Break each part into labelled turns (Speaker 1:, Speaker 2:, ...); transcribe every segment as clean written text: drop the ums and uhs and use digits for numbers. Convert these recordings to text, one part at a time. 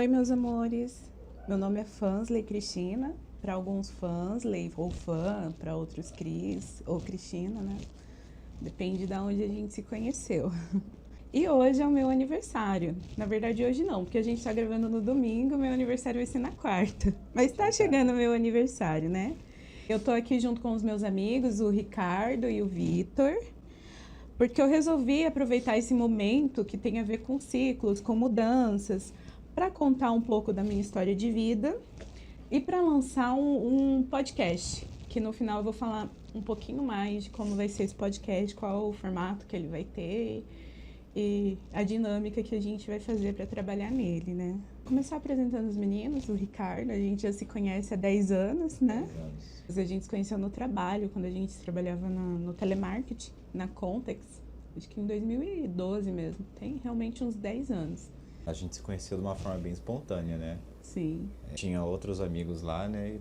Speaker 1: Oi, meus amores. Meu nome é Fansley Cristina. Para alguns Fansley ou fã, para outros Cris ou Cristina, né? Depende de onde a gente se conheceu. E hoje é o meu aniversário. Na verdade, hoje não, porque a gente está gravando no domingo, meu aniversário vai ser na quarta. Mas está chegando o meu aniversário, né? Eu tô aqui junto com os meus amigos, o Ricardo e o Vitor, porque eu resolvi aproveitar esse momento que tem a ver com ciclos, com mudanças, para contar um pouco da minha história de vida e para lançar um podcast, que no final eu vou falar um pouquinho mais de como vai ser esse podcast, qual o formato que ele vai ter e a dinâmica que a gente vai fazer para trabalhar nele, né? Vou começar apresentando os meninos, o Ricardo, a gente já se conhece há 10 anos, né? 10 anos. A gente se conheceu no trabalho, quando a gente trabalhava no telemarketing, na Contex, acho que em 2012 mesmo, tem realmente uns 10 anos.
Speaker 2: A gente se conheceu de uma forma bem espontânea, né?
Speaker 1: Sim.
Speaker 2: Tinha outros amigos lá, né?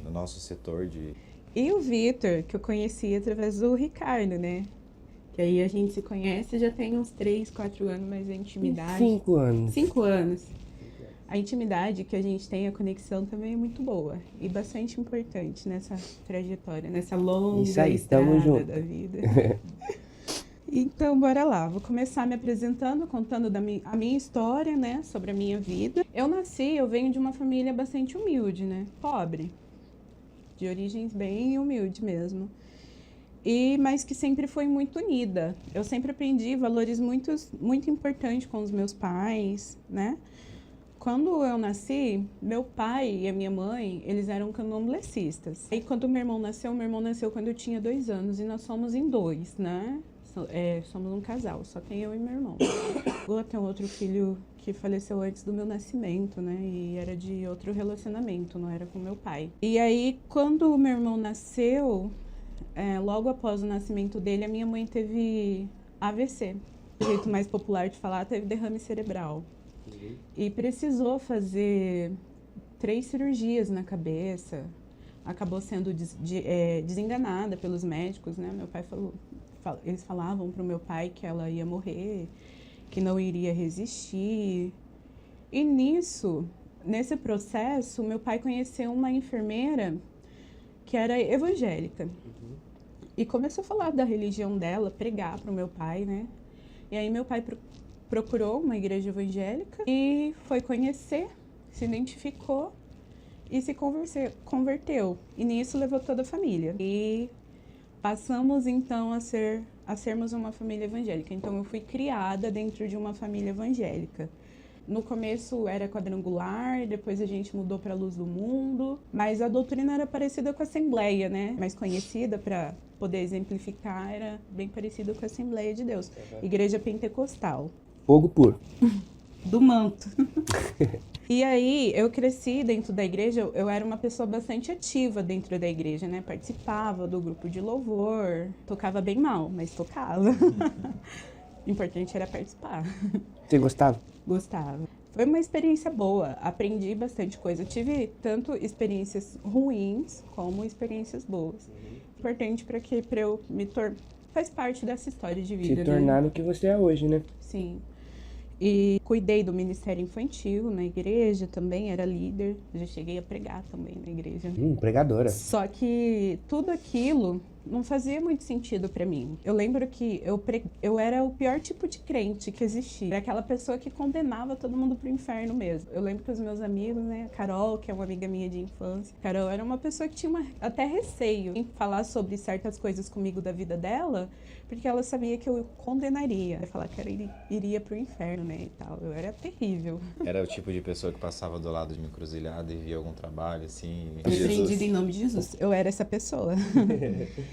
Speaker 2: No nosso setor de...
Speaker 1: E o Vitor, que eu conheci através do Ricardo, né? Que aí a gente se conhece já tem uns 3, 4 anos, mas a intimidade...
Speaker 3: 5 anos.
Speaker 1: 5 anos. A intimidade que a gente tem, a conexão também é muito boa. E bastante importante nessa trajetória, nessa longa estrada da vida. Então, bora lá. Vou começar me apresentando, contando a minha história, né? Sobre a minha vida. Eu venho de uma família bastante humilde, né? Pobre. De origens bem humildes mesmo. Mas que sempre foi muito unida. Eu sempre aprendi valores muito importantes com os meus pais, né? Quando eu nasci, meu pai e a minha mãe, eles eram candomblecistas. Aí quando meu irmão nasceu quando eu tinha 2 anos e nós somos em 2, né? Somos um casal, só tem eu e meu irmão. Eu tenho outro filho que faleceu antes do meu nascimento, né? E era de outro relacionamento, não era com meu pai. E aí, quando o meu irmão nasceu, logo após o nascimento dele, a minha mãe teve AVC. O jeito mais popular de falar, teve derrame cerebral. E precisou fazer 3 cirurgias na cabeça. Acabou sendo desenganada pelos médicos, né? Meu pai eles falavam para o meu pai que ela ia morrer, que não iria resistir. E nesse processo, meu pai conheceu uma enfermeira que era evangélica. E começou a falar da religião dela, pregar para o meu pai, né? E aí meu pai procurou uma igreja evangélica e foi conhecer, se identificou e se converteu. E nisso levou toda a família. E passamos então a sermos uma família evangélica. Então eu fui criada dentro de uma família evangélica. No começo era quadrangular, depois a gente mudou para a Luz do Mundo, mas a doutrina era parecida com a Assembleia, né? Mais conhecida para poder exemplificar, era bem parecida com a Assembleia de Deus. Igreja Pentecostal.
Speaker 3: Fogo puro.
Speaker 1: Do manto. E aí, eu cresci dentro da igreja, eu era uma pessoa bastante ativa dentro da igreja, né? Participava do grupo de louvor, tocava bem mal, mas tocava. O importante era participar.
Speaker 3: Você gostava?
Speaker 1: Gostava. Foi uma experiência boa, aprendi bastante coisa. Tive tanto experiências ruins como experiências boas. Importante para eu me tornar... Faz parte dessa história de vida.
Speaker 3: Se tornar no que você é hoje, né?
Speaker 1: Sim. E cuidei do Ministério Infantil na igreja também, era líder. Já cheguei a pregar também na igreja.
Speaker 3: Pregadora.
Speaker 1: Só que tudo aquilo não fazia muito sentido pra mim. Eu lembro que eu era o pior tipo de crente que existia. Era aquela pessoa que condenava todo mundo pro inferno mesmo. Eu lembro que os meus amigos, né, a Carol, que é uma amiga minha de infância, Carol era uma pessoa que tinha até receio em falar sobre certas coisas comigo da vida dela, porque ela sabia que eu condenaria. Ia falar que ela iria pro inferno, né, e tal. Eu era terrível.
Speaker 2: Era o tipo de pessoa que passava do lado de uma encruzilhada e via algum trabalho, assim...
Speaker 1: Repreendido em nome de Jesus. Eu era essa pessoa.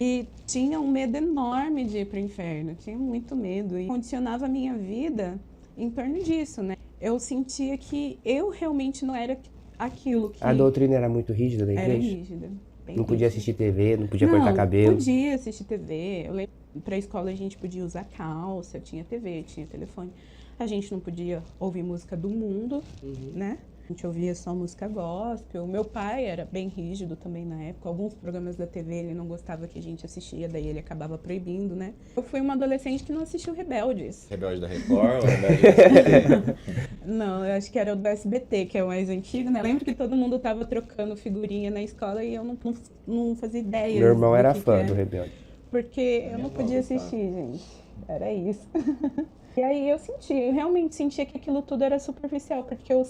Speaker 1: E tinha um medo enorme de ir pro inferno. Tinha muito medo. E condicionava a minha vida em torno disso, né? Eu sentia que eu realmente não era aquilo que...
Speaker 3: A doutrina era muito rígida da igreja?
Speaker 1: Era rígida.
Speaker 3: Não podia assistir TV, não podia cortar cabelo?
Speaker 1: Não, podia assistir TV. Eu lembro, pra escola a gente podia usar calça, tinha TV, tinha telefone. A gente não podia ouvir música do mundo, né? A gente ouvia só música gospel. Meu pai era bem rígido também na época. Alguns programas da TV ele não gostava que a gente assistia, daí ele acabava proibindo, né? Eu fui uma adolescente que não assistiu Rebeldes.
Speaker 2: Rebelde da Record ou Rebelde da SBT?
Speaker 1: Não, eu acho que era o do SBT, que é o mais antigo, né? Eu lembro que todo mundo tava trocando figurinha na escola e eu não fazia ideia.
Speaker 3: Meu irmão era fã do Rebelde.
Speaker 1: Porque eu não podia assistir, gente. Era isso. E aí eu realmente sentia que aquilo tudo era superficial, porque eu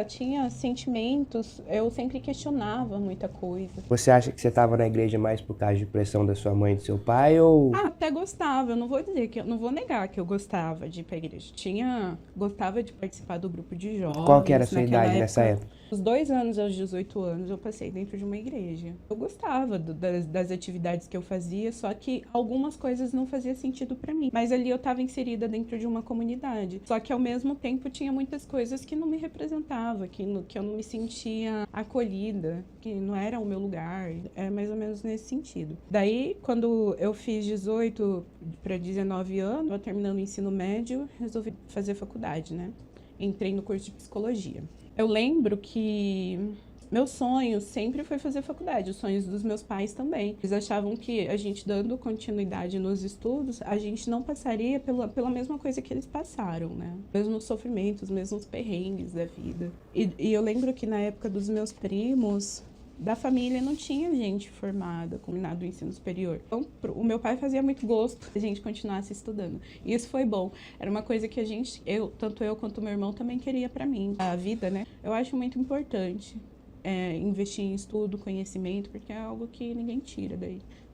Speaker 1: tinha sentimentos, eu sempre questionava muita coisa.
Speaker 3: Você acha que você estava na igreja mais por causa de pressão da sua mãe e do seu pai, ou...
Speaker 1: Até gostava, eu não vou negar que eu gostava de ir pra igreja. Gostava de participar do grupo de jovens.
Speaker 3: Qual que era a sua idade nessa época?
Speaker 1: Os 2 anos aos 18 anos eu passei dentro de uma igreja. Eu gostava das atividades que eu fazia, só que algumas coisas não faziam sentido pra mim. Mas ali eu estava inserida dentro de uma comunidade. Só que ao mesmo tempo tinha muitas coisas que não me representavam, que eu não me sentia acolhida, que não era o meu lugar. É mais ou menos nesse sentido. Daí, quando eu fiz 18 para 19 anos, eu terminando o ensino médio, resolvi fazer faculdade, né? Entrei no curso de psicologia. Eu lembro que meu sonho sempre foi fazer faculdade, os sonhos dos meus pais também. Eles achavam que a gente dando continuidade nos estudos, a gente não passaria pela mesma coisa que eles passaram, né? Mesmos sofrimentos, mesmos perrengues da vida. E eu lembro que na época dos meus primos, da família não tinha gente formada, combinado do ensino superior. Então, o meu pai fazia muito gosto que a gente continuasse estudando. E isso foi bom. Era uma coisa que tanto eu quanto meu irmão também queria pra mim. A vida, né? Eu acho muito importante investir em estudo, conhecimento, porque é algo que ninguém tira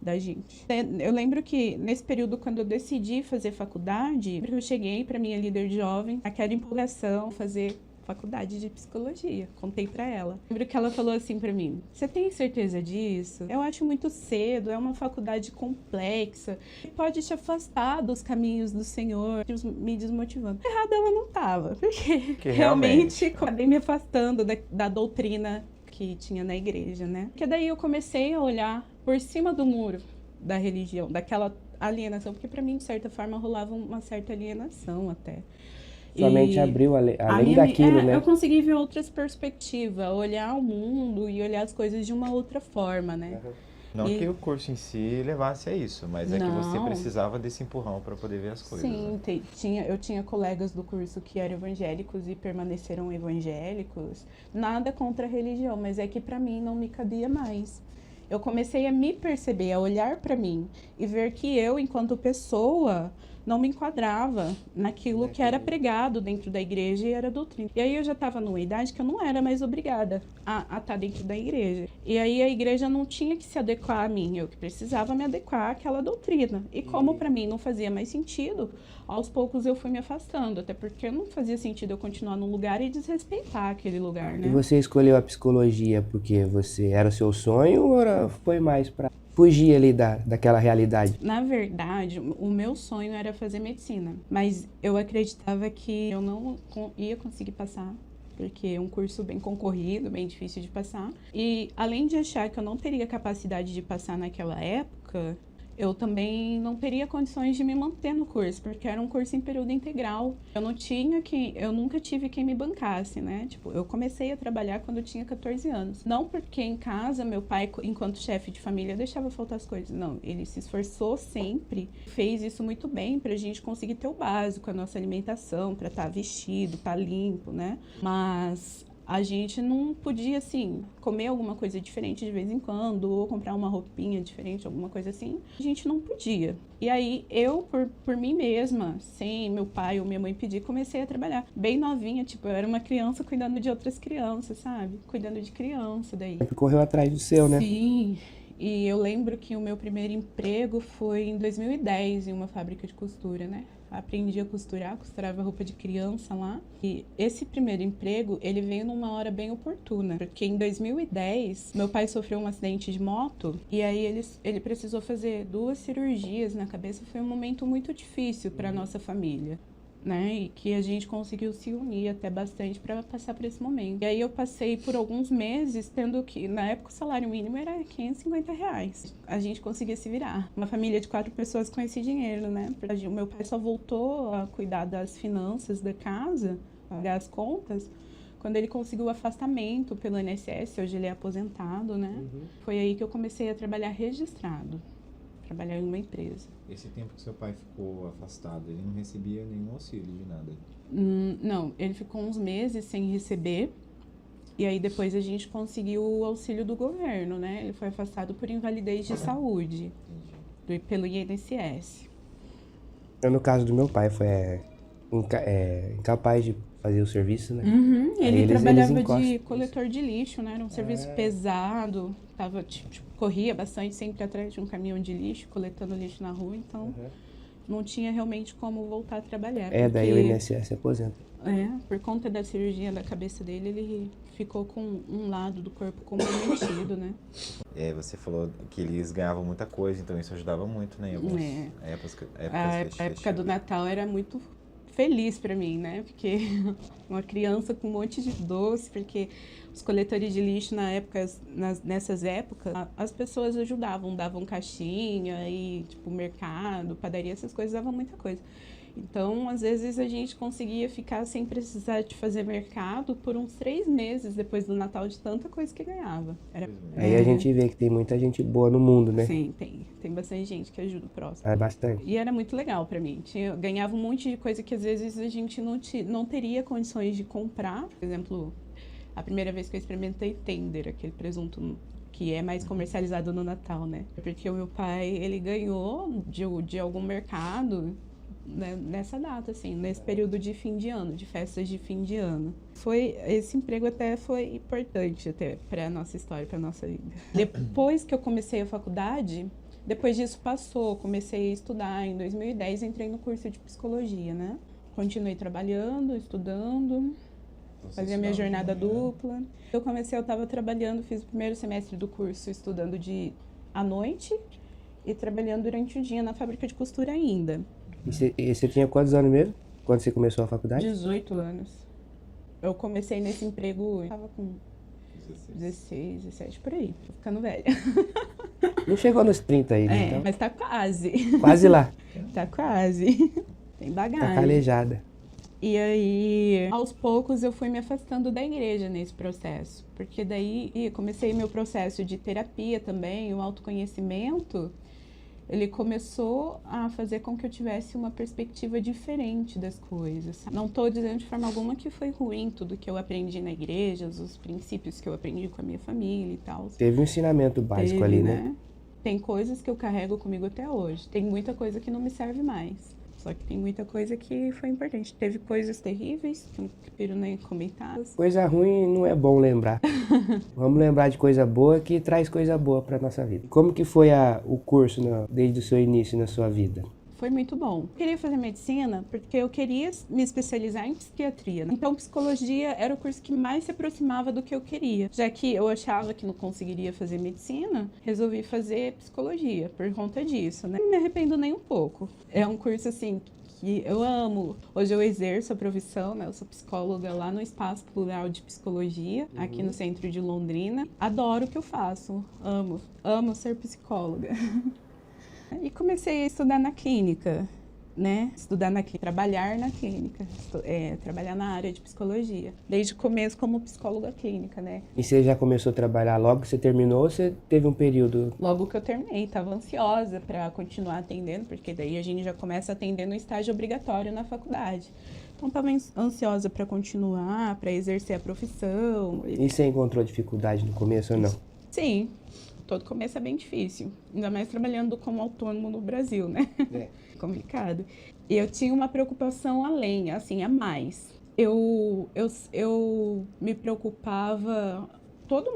Speaker 1: da gente. Eu lembro que nesse período, quando eu decidi fazer faculdade, eu cheguei pra minha líder jovem, aquela empolgação, fazer faculdade de psicologia. Contei pra ela. Lembro que ela falou assim pra mim: você tem certeza disso? Eu acho muito cedo, é uma faculdade complexa, pode te afastar dos caminhos do Senhor, me desmotivando. Errada ela não tava, porque realmente acabei me afastando da doutrina que tinha na igreja, né? Porque daí eu comecei a olhar por cima do muro da religião, daquela alienação, porque pra mim, de certa forma, rolava uma certa alienação até.
Speaker 3: Sua mente abriu além daquilo, né?
Speaker 1: Eu consegui ver outras perspectivas, olhar o mundo e olhar as coisas de uma outra forma, né?
Speaker 2: Não que o curso em si levasse a isso, mas é que você precisava desse empurrão para poder ver as coisas.
Speaker 1: Sim, né? Eu tinha colegas do curso que eram evangélicos e permaneceram evangélicos. Nada contra a religião, mas é que para mim não me cabia mais. Eu comecei a me perceber, a olhar para mim e ver que eu, enquanto pessoa, não me enquadrava naquilo que era pregado dentro da igreja e era doutrina. E aí eu já estava numa idade que eu não era mais obrigada a estar dentro da igreja. E aí a igreja não tinha que se adequar a mim, eu que precisava me adequar àquela doutrina. E como para mim não fazia mais sentido, aos poucos eu fui me afastando, até porque não fazia sentido eu continuar num lugar e desrespeitar aquele lugar, né?
Speaker 3: E você escolheu a psicologia porque era o seu sonho ou foi mais para fugir ali daquela realidade?
Speaker 1: Na verdade, o meu sonho era fazer medicina, mas eu acreditava que eu não ia conseguir passar, porque é um curso bem concorrido, bem difícil de passar. E além de achar que eu não teria capacidade de passar naquela época, eu também não teria condições de me manter no curso, porque era um curso em período integral. Eu nunca tive quem me bancasse, né? Tipo, eu comecei a trabalhar quando eu tinha 14 anos. Não porque em casa meu pai, enquanto chefe de família, deixava faltar as coisas. Não, ele se esforçou sempre, fez isso muito bem pra gente conseguir ter o básico, a nossa alimentação, pra estar vestido, estar limpo, né? Mas a gente não podia, assim, comer alguma coisa diferente de vez em quando, ou comprar uma roupinha diferente, alguma coisa assim. A gente não podia. E aí, eu, por mim mesma, sem meu pai ou minha mãe pedir, comecei a trabalhar. Bem novinha, tipo, eu era uma criança cuidando de outras crianças, sabe? Cuidando de criança, daí.
Speaker 3: Sempre correu atrás do seu, né?
Speaker 1: Sim. E eu lembro que o meu primeiro emprego foi em 2010, em uma fábrica de costura, né? Aprendi a costurar, costurava roupa de criança lá. E esse primeiro emprego, ele veio numa hora bem oportuna. Porque em 2010, meu pai sofreu um acidente de moto. E aí ele precisou fazer 2 cirurgias na cabeça. Foi um momento muito difícil para nossa família, né? E que a gente conseguiu se unir até bastante para passar por esse momento. E aí eu passei por alguns meses tendo que, na época o salário mínimo era R$550. A gente conseguia se virar. Uma família de 4 pessoas com esse dinheiro, né? O meu pai só voltou a cuidar das finanças da casa, pagar as contas, Quando ele conseguiu o afastamento pelo INSS, hoje ele é aposentado, né? Foi aí que eu comecei a trabalhar registrado, trabalhar em uma empresa.
Speaker 2: Esse tempo que seu pai ficou afastado, ele não recebia nenhum auxílio de nada?
Speaker 1: Não, ele ficou uns meses sem receber, e aí depois a gente conseguiu o auxílio do governo, né? Ele foi afastado por invalidez de saúde, pelo INSS.
Speaker 3: No caso do meu pai, foi incapaz de fazer o serviço, né?
Speaker 1: Ele trabalhava de coletor de lixo, né? Era um serviço pesado, corria bastante sempre atrás de um caminhão de lixo, coletando lixo na rua, então não tinha realmente como voltar a trabalhar.
Speaker 3: Daí o INSS aposenta.
Speaker 1: Por conta da cirurgia da cabeça dele, ele ficou com um lado do corpo comprometido, né?
Speaker 2: Você falou que eles ganhavam muita coisa, então isso ajudava muito, né? Em algumas
Speaker 1: A época do Natal era muito feliz pra mim, né? Porque uma criança com um monte de doce, porque os coletores de lixo nessas épocas, as pessoas ajudavam, davam caixinha e mercado, padaria, essas coisas davam muita coisa. Então, às vezes, a gente conseguia ficar sem precisar de fazer mercado por uns 3 meses depois do Natal, de tanta coisa que ganhava.
Speaker 3: Aí a gente vê que tem muita gente boa no mundo, né?
Speaker 1: Sim, tem bastante gente que ajuda o próximo.
Speaker 3: Bastante.
Speaker 1: E era muito legal pra mim. Ganhava um monte de coisa que às vezes a gente não teria condições de comprar. Por exemplo, a primeira vez que eu experimentei Tender, aquele presunto que é mais comercializado no Natal, né? Porque o meu pai, ele ganhou de algum mercado, né, nessa data, assim, nesse período de fim de ano, de festas de fim de ano. Esse emprego até foi importante para a nossa história, para a nossa vida. Depois que eu comecei a faculdade, depois disso comecei a estudar. Em 2010 entrei no curso de psicologia, né? Continuei trabalhando, estudando, fazia minha jornada dupla. Eu estava trabalhando, fiz o primeiro semestre do curso estudando à noite e trabalhando durante o dia na fábrica de costura ainda.
Speaker 3: E você tinha quantos anos mesmo, quando você começou a faculdade?
Speaker 1: 18 anos. Eu comecei nesse emprego, eu tava com 16, 17, por aí. Tô ficando velha.
Speaker 3: Não chegou nos 30 aí, né? Então.
Speaker 1: Mas tá quase.
Speaker 3: Quase lá.
Speaker 1: Tá quase. Tem bagagem.
Speaker 3: Tá calejada.
Speaker 1: E aí, aos poucos, eu fui me afastando da igreja nesse processo. Porque daí comecei meu processo de terapia também, o autoconhecimento. Ele começou a fazer com que eu tivesse uma perspectiva diferente das coisas. Não estou dizendo de forma alguma que foi ruim tudo que eu aprendi na igreja, os princípios que eu aprendi com a minha família e tal.
Speaker 3: Teve um ensinamento básico ali, né?
Speaker 1: Tem coisas que eu carrego comigo até hoje. Tem muita coisa que não me serve mais. Só que tem muita coisa que foi importante. Teve coisas terríveis, que eu não prefiro nem comentar.
Speaker 3: Coisa ruim não é bom lembrar. Vamos lembrar de coisa boa que traz coisa boa pra nossa vida. Como que foi o curso desde o seu início na sua vida?
Speaker 1: Foi muito bom. Eu queria fazer medicina porque eu queria me especializar em psiquiatria, né? Então, psicologia era o curso que mais se aproximava do que eu queria. Já que eu achava que não conseguiria fazer medicina, resolvi fazer psicologia por conta disso, né? Não me arrependo nem um pouco. É um curso, assim, que eu amo. Hoje eu exerço a profissão, né? Eu sou psicóloga lá no Espaço Plural de Psicologia, aqui no centro de Londrina. Adoro o que eu faço. Amo ser psicóloga. E comecei a estudar na clínica, né? Trabalhar na clínica, trabalhar na área de psicologia. Desde o começo como psicóloga clínica, né?
Speaker 3: E você já começou a trabalhar logo que você terminou ou você teve um período?
Speaker 1: Logo que eu terminei, estava ansiosa para continuar atendendo, porque daí a gente já começa a atender no estágio obrigatório na faculdade. Então estava ansiosa para continuar, para exercer a profissão.
Speaker 3: E você encontrou dificuldade no começo ou não?
Speaker 1: Sim. Todo começo é bem difícil, ainda mais trabalhando como autônomo no Brasil, né? Complicado. E eu tinha uma preocupação além, assim, a mais. Eu me preocupava, todos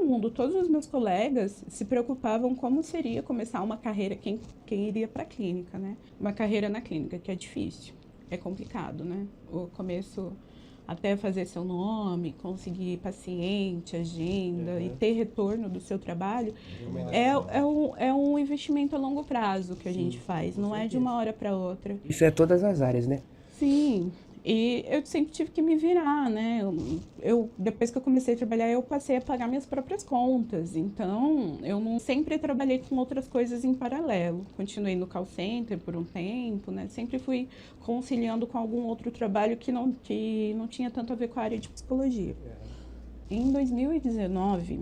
Speaker 1: os meus colegas se preocupavam como seria começar uma carreira, quem iria para a clínica, né? Uma carreira na clínica, que é difícil, é complicado, né? O começo, até fazer seu nome, conseguir paciente, agenda e ter retorno do seu trabalho, é um investimento a longo prazo que a gente faz, não é de uma hora para outra.
Speaker 3: Isso é todas as áreas, né?
Speaker 1: Sim, E eu sempre tive que me virar, né? Depois que eu comecei a trabalhar, eu passei a pagar minhas próprias contas. Então, eu não sempre trabalhei com outras coisas em paralelo. Continuei no call center por um tempo, né? Sempre fui conciliando com algum outro trabalho que não tinha tanto a ver com a área de psicologia. Em 2019,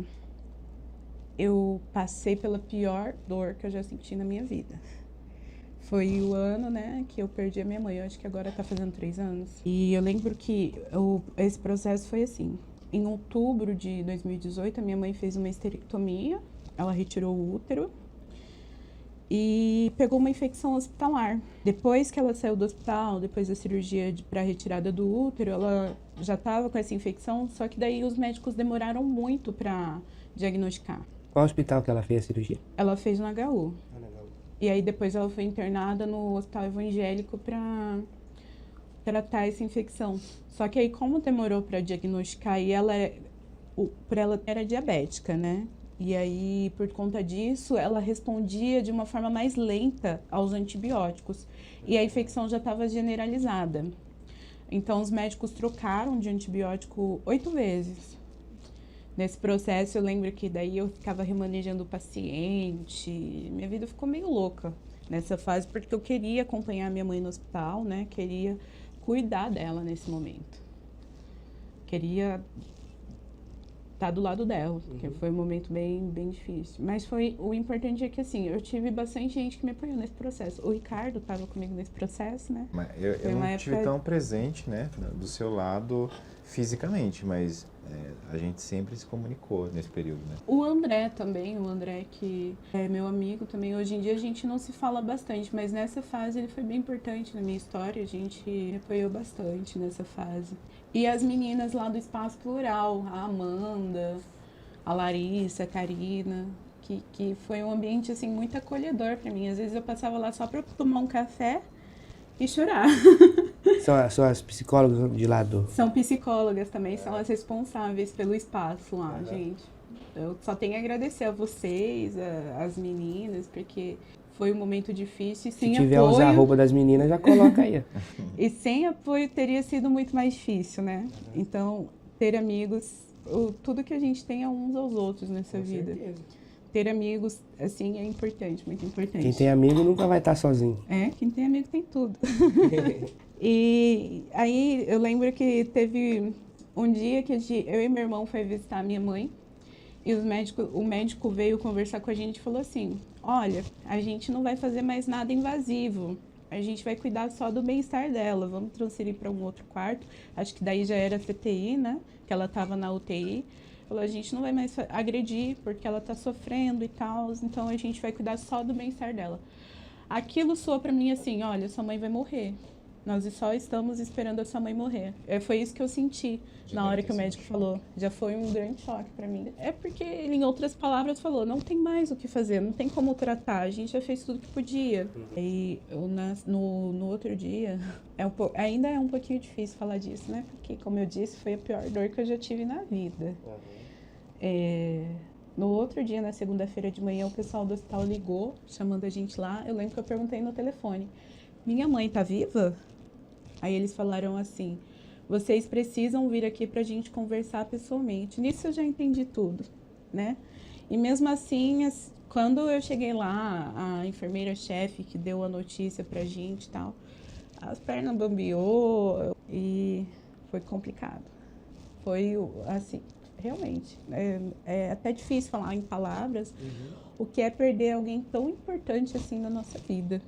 Speaker 1: eu passei pela pior dor que eu já senti na minha vida. Foi o ano, né, que eu perdi a minha mãe. Eu acho que agora tá fazendo 3 anos. E eu lembro que esse processo foi assim. Em outubro de 2018, a minha mãe fez uma esterectomia. Ela retirou o útero e pegou uma infecção hospitalar. Depois que ela saiu do hospital, depois da cirurgia para retirada do útero, ela já estava com essa infecção, só que daí os médicos demoraram muito para diagnosticar.
Speaker 3: Qual hospital que ela fez a cirurgia?
Speaker 1: Ela fez no HU. E aí depois ela foi internada no hospital evangélico para tratar essa infecção. Só que aí como demorou para diagnosticar, e ela era diabética, né? E aí por conta disso ela respondia de uma forma mais lenta aos antibióticos. E a infecção já estava generalizada. Então os médicos trocaram de antibiótico 8 vezes. Nesse processo, eu lembro que daí eu ficava remanejando o paciente. Minha vida ficou meio louca nessa fase, porque eu queria acompanhar minha mãe no hospital, né? Queria cuidar dela nesse momento. Queria estar do lado dela, porque foi um momento bem, bem difícil. Mas o importante é que, assim, eu tive bastante gente que me apoiou nesse processo. O Ricardo estava comigo nesse processo, né?
Speaker 2: Mas eu não estive tão presente, né, do seu lado fisicamente, mas a gente sempre se comunicou nesse período, né?
Speaker 1: O André também, que é meu amigo também. Hoje em dia a gente não se fala bastante, mas nessa fase ele foi bem importante na minha história. A gente me apoiou bastante nessa fase. E as meninas lá do Espaço Plural, a Amanda, a Larissa, a Karina, que foi um ambiente assim muito acolhedor para mim. Às vezes eu passava lá só para tomar um café e chorar.
Speaker 3: São as psicólogas de lado?
Speaker 1: São psicólogas também, são as responsáveis pelo espaço lá, gente. Eu só tenho a agradecer a vocês, as meninas, porque foi um momento difícil e sem apoio...
Speaker 3: Se tiver os arroba das meninas, já coloca aí.
Speaker 1: E sem apoio teria sido muito mais difícil, né? Então, ter amigos, tudo que a gente tem é uns aos outros nessa vida. Certeza. Ter amigos, assim, é importante, muito importante.
Speaker 3: Quem tem amigo nunca vai estar sozinho.
Speaker 1: Quem tem amigo tem tudo. E aí eu lembro que teve um dia que eu e meu irmão foi visitar a minha mãe e o médico veio conversar com a gente e falou assim: olha, a gente não vai fazer mais nada invasivo, a gente vai cuidar só do bem-estar dela, vamos transferir para um outro quarto. Acho que daí já era CTI, né? Que ela estava na UTI. Falou, a gente não vai mais agredir porque ela está sofrendo e tal, então a gente vai cuidar só do bem-estar dela. Aquilo soou para mim assim: olha, sua mãe vai morrer. Nós só estamos esperando a sua mãe morrer. Foi isso que eu senti na hora que o médico falou. Já foi um grande choque para mim. É porque ele, em outras palavras, falou: não tem mais o que fazer, não tem como tratar, a gente já fez tudo que podia. E no outro dia, ainda é um pouquinho difícil falar disso, né? Porque, como eu disse, foi a pior dor que eu já tive na vida. No outro dia, na segunda-feira de manhã, o pessoal do hospital ligou, chamando a gente lá. Eu lembro que eu perguntei no telefone: minha mãe tá viva? Aí eles falaram assim: vocês precisam vir aqui pra gente conversar pessoalmente. Nisso eu já entendi tudo, né? E mesmo assim, quando eu cheguei lá, a enfermeira-chefe que deu a notícia pra gente e tal, as pernas bambeou e foi complicado. Foi assim, realmente, é até difícil falar em palavras o que é perder alguém tão importante assim na nossa vida.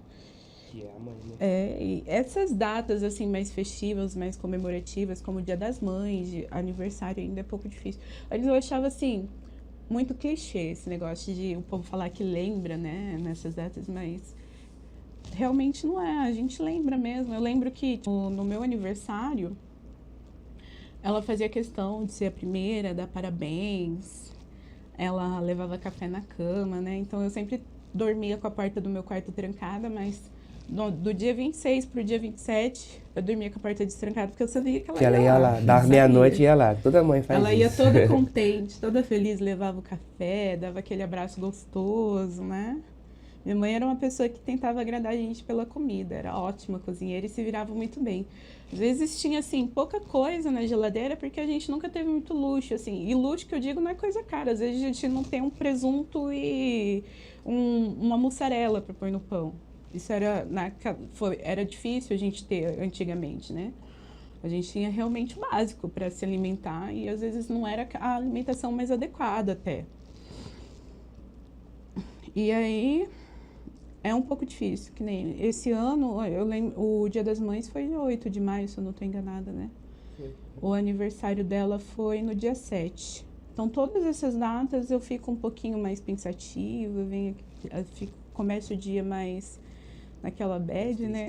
Speaker 3: Que é a mãe, né?
Speaker 1: E essas datas assim mais festivas, mais comemorativas, como o Dia das Mães, aniversário, ainda é pouco difícil. Antes eu achava assim muito clichê esse negócio de o povo falar que lembra, né, nessas datas, mas realmente não é. A gente lembra mesmo. Eu lembro que no meu aniversário ela fazia questão de ser a primeira, dar parabéns. Ela levava café na cama, né? Então eu sempre dormia com a porta do meu quarto trancada, mas do dia 26 pro dia 27, eu dormia com a porta destrancada, porque eu sabia que ela
Speaker 3: ia lá. Da meia-noite ia lá. Toda mãe faz
Speaker 1: ela
Speaker 3: isso.
Speaker 1: Ela ia toda contente, toda feliz, levava o café, dava aquele abraço gostoso, né? Minha mãe era uma pessoa que tentava agradar a gente pela comida, era ótima cozinheira e se virava muito bem. Às vezes tinha, assim, pouca coisa na geladeira porque a gente nunca teve muito luxo, assim. E luxo que eu digo não é coisa cara, às vezes a gente não tem um presunto e uma mussarela para pôr no pão. Isso era difícil a gente ter antigamente, né? A gente tinha realmente o básico para se alimentar e às vezes não era a alimentação mais adequada até. E aí é um pouco difícil, que nem esse ano, eu lembro, o Dia das Mães foi dia 8 de maio, se eu não estou enganada, né? Foi. O aniversário dela foi no dia 7. Então todas essas datas eu fico um pouquinho mais pensativa, começo o dia mais naquela bad, né?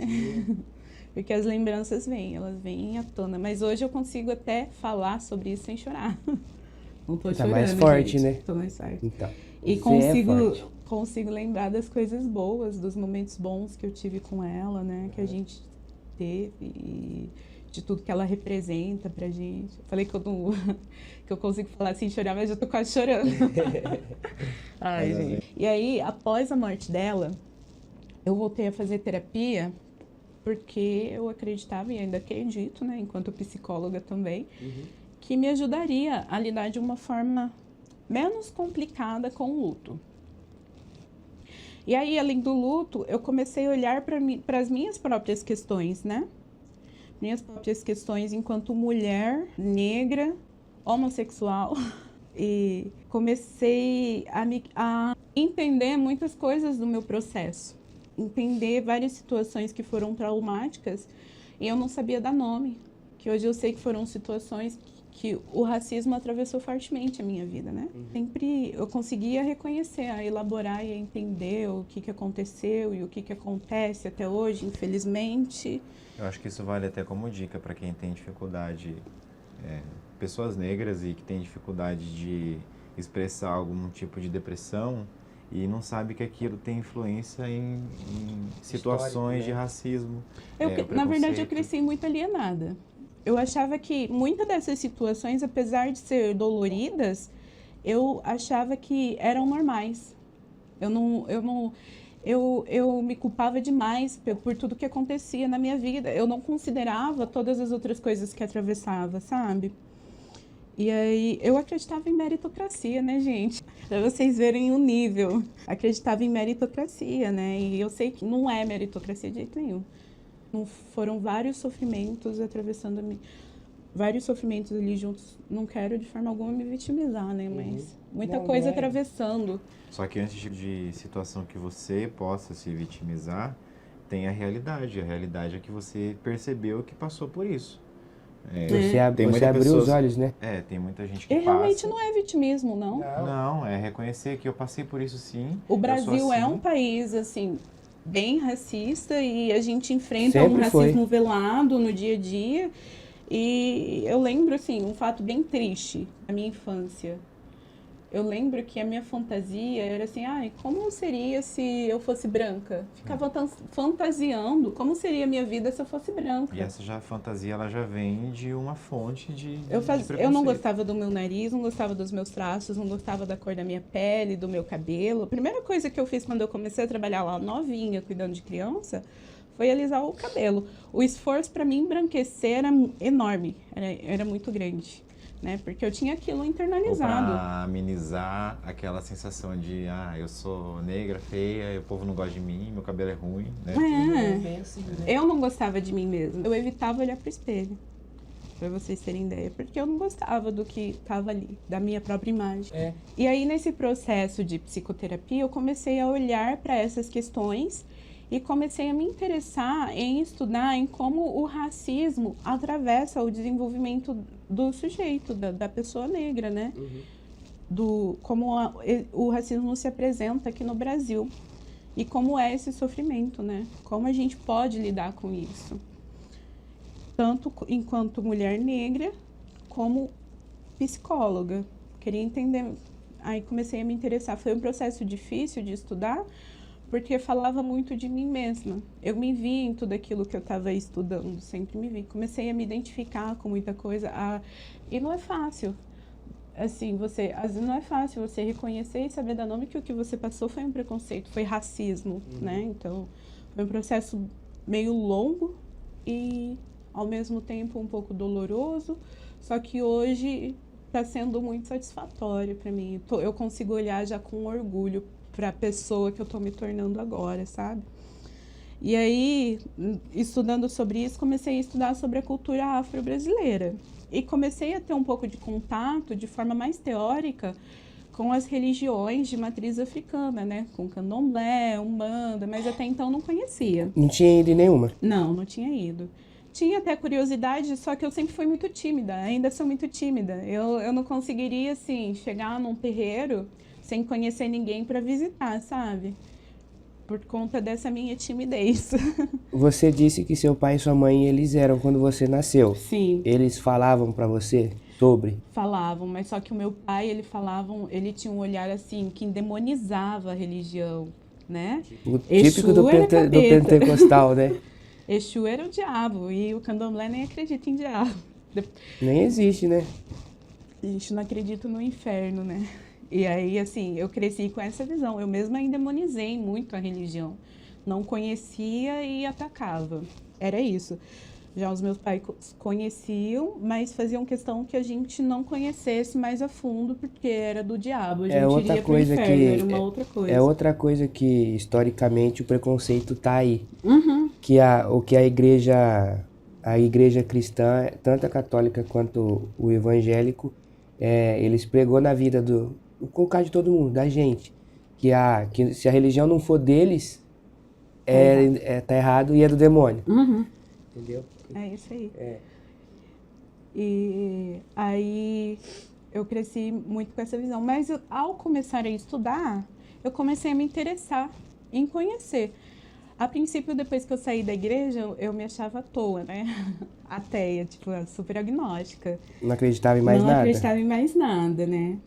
Speaker 1: Porque as lembranças elas vêm à tona. Mas hoje eu consigo até falar sobre isso sem chorar. Não tô chorando,
Speaker 3: mais forte,
Speaker 1: gente.
Speaker 3: né?
Speaker 1: Tô mais forte.
Speaker 3: Então,
Speaker 1: e consigo lembrar das coisas boas, dos momentos bons que eu tive com ela, né? Que a gente teve e de tudo que ela representa pra gente. Eu falei que eu consigo falar sem chorar, mas eu tô quase chorando. Ai, gente. E aí, após a morte dela, eu voltei a fazer terapia porque eu acreditava, e ainda acredito, né, enquanto psicóloga também, que me ajudaria a lidar de uma forma menos complicada com o luto. E aí, além do luto, eu comecei a olhar para as minhas próprias questões, né? Minhas próprias questões enquanto mulher negra, homossexual. E comecei a entender muitas coisas do meu processo. Entender várias situações que foram traumáticas e eu não sabia dar nome. Que hoje eu sei que foram situações que o racismo atravessou fortemente a minha vida, né? Sempre eu conseguia reconhecer, a elaborar e a entender o que aconteceu e o que acontece até hoje, infelizmente.
Speaker 2: Eu acho que isso vale até como dica para quem tem dificuldade, pessoas negras e que tem dificuldade de expressar algum tipo de depressão e não sabe que aquilo tem influência em situações de racismo.
Speaker 1: Na verdade, eu cresci muito alienada. Eu achava que muitas dessas situações, apesar de ser doloridas, eu achava que eram normais. Eu me culpava demais por tudo que acontecia na minha vida. Eu não considerava todas as outras coisas que atravessava, sabe? E aí, eu acreditava em meritocracia, né, gente? Pra vocês verem o nível. Acreditava em meritocracia, né? E eu sei que não é meritocracia de jeito nenhum. Foram vários sofrimentos atravessando a mim. Vários sofrimentos ali juntos. Não quero de forma alguma me vitimizar, né? Mas muita coisa atravessando.
Speaker 2: Só que antes de situação que você possa se vitimizar, tem a realidade. A realidade é que você percebeu que passou por isso.
Speaker 3: Você abriu os olhos, né?
Speaker 2: Tem muita gente que
Speaker 1: realmente não é vitimismo, não.
Speaker 2: Não, é reconhecer que eu passei por isso sim.
Speaker 1: O Brasil é um país, assim, bem racista e a gente enfrenta
Speaker 3: Sempre
Speaker 1: um racismo velado no dia a dia. E eu lembro, assim, um fato bem triste da minha infância. Eu lembro que a minha fantasia era assim, como seria se eu fosse branca? Ficava fantasiando como seria a minha vida se eu fosse branca.
Speaker 2: E essa fantasia, ela já vem de uma fonte de
Speaker 1: eu não gostava do meu nariz, não gostava dos meus traços, não gostava da cor da minha pele, do meu cabelo. A primeira coisa que eu fiz quando eu comecei a trabalhar lá novinha, cuidando de criança, foi alisar o cabelo. O esforço para mim embranquecer era enorme, era muito grande. Né? Porque eu tinha aquilo internalizado.
Speaker 2: Para amenizar aquela sensação de, eu sou negra, feia, o povo não gosta de mim, meu cabelo é ruim, né?
Speaker 1: Eu não gostava de mim mesma. Eu evitava olhar pro espelho, para vocês terem ideia, porque eu não gostava do que estava ali, da minha própria imagem. E aí, nesse processo de psicoterapia, eu comecei a olhar para essas questões e comecei a me interessar em estudar em como o racismo atravessa o desenvolvimento do sujeito, da pessoa negra, né? Como o racismo se apresenta aqui no Brasil e como é esse sofrimento, né? Como a gente pode lidar com isso. Tanto enquanto mulher negra, como psicóloga. Queria entender, aí comecei a me interessar. Foi um processo difícil de estudar, porque falava muito de mim mesma. Eu me vi em tudo aquilo que eu estava estudando, sempre me vi. Comecei a me identificar com muita coisa. E não é fácil. assim, às vezes não é fácil você reconhecer e saber dar nome que o que você passou foi um preconceito, foi racismo, né? Então, foi um processo meio longo e, ao mesmo tempo, um pouco doloroso, só que hoje está sendo muito satisfatório para mim. Eu consigo olhar já com orgulho para a pessoa que eu estou me tornando agora, sabe? E aí, estudando sobre isso, comecei a estudar sobre a cultura afro-brasileira. E comecei a ter um pouco de contato, de forma mais teórica, com as religiões de matriz africana, né? Com candomblé, umbanda, mas até então não conhecia.
Speaker 3: Não tinha ido em nenhuma?
Speaker 1: Não tinha ido. Tinha até curiosidade, só que eu sempre fui muito tímida, ainda sou muito tímida. Eu não conseguiria, assim, chegar num terreiro sem conhecer ninguém para visitar, sabe? Por conta dessa minha timidez.
Speaker 3: Você disse que seu pai e sua mãe, eles eram quando você nasceu.
Speaker 1: Sim.
Speaker 3: Eles falavam pra você sobre?
Speaker 1: Falavam, mas só que o meu pai, ele tinha um olhar assim, que endemonizava a religião, né?
Speaker 3: O típico do pentecostal, né?
Speaker 1: Exu era o diabo, e o candomblé nem acredita em diabo.
Speaker 3: Nem existe, né?
Speaker 1: A gente não acredita no inferno, né? E aí, assim, eu cresci com essa visão. Eu mesma endemonizei muito a religião. Não conhecia e atacava. Era isso. Já os meus pais conheciam, mas faziam questão que a gente não conhecesse mais a fundo, porque era do diabo. A gente iria pro inferno, era uma outra coisa.
Speaker 3: É outra coisa que, historicamente, o preconceito tá aí.
Speaker 1: Uhum.
Speaker 3: Que o que a igreja cristã, tanto a católica quanto o evangélico, eles pregou na vida com o caso de todo mundo, da gente, que se a religião não for deles, tá errado e é do demônio.
Speaker 1: Uhum.
Speaker 3: Entendeu?
Speaker 1: É isso aí. E aí eu cresci muito com essa visão. Mas ao começar a estudar, eu comecei a me interessar em conhecer. A princípio, depois que eu saí da igreja, eu me achava à toa, né? Ateia, tipo, super agnóstica.
Speaker 3: Não acreditava em mais nada?
Speaker 1: Não acreditava em mais nada, né?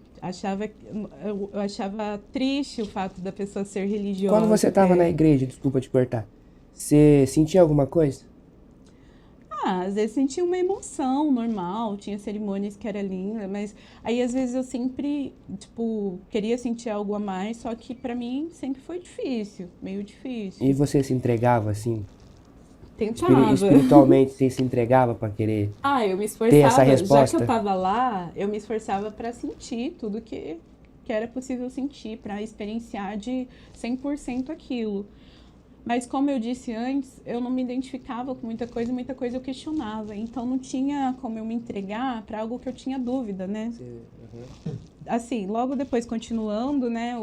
Speaker 1: Eu achava triste o fato da pessoa ser religiosa.
Speaker 3: Quando você estava na igreja, desculpa te cortar, você sentia alguma coisa?
Speaker 1: Às vezes sentia uma emoção normal, tinha cerimônias que era linda, mas aí às vezes eu sempre, tipo, queria sentir algo a mais, só que pra mim sempre foi difícil, meio difícil.
Speaker 3: E você se entregava assim?
Speaker 1: Tentava.
Speaker 3: Espiritualmente você se entregava pra querer
Speaker 1: eu me esforçava,
Speaker 3: ter essa resposta?
Speaker 1: Já que eu tava lá, eu me esforçava pra sentir tudo que era possível sentir, pra experienciar de 100% aquilo. Mas como eu disse antes, eu não me identificava com muita coisa eu questionava. Então não tinha como eu me entregar para algo que eu tinha dúvida, né? Assim, logo depois continuando, né,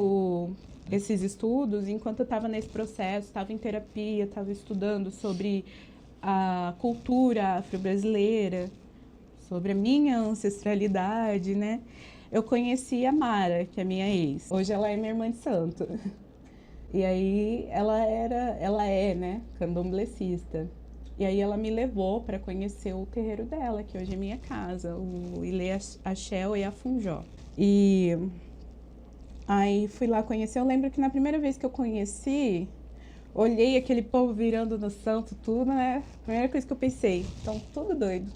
Speaker 1: esses estudos, enquanto eu estava nesse processo, estava em terapia, estava estudando sobre a cultura afro-brasileira, sobre a minha ancestralidade, né? Eu conheci a Mara, que é minha ex. Hoje ela é minha irmã de santo. E aí ela é, né, candomblecista. E aí ela me levou para conhecer o terreiro dela, que hoje é minha casa, o Ilê Axé e Afunjó. E aí fui lá conhecer. Eu lembro que na primeira vez que eu conheci, olhei aquele povo virando no santo, tudo, né? Primeira coisa que eu pensei, estão tudo doido.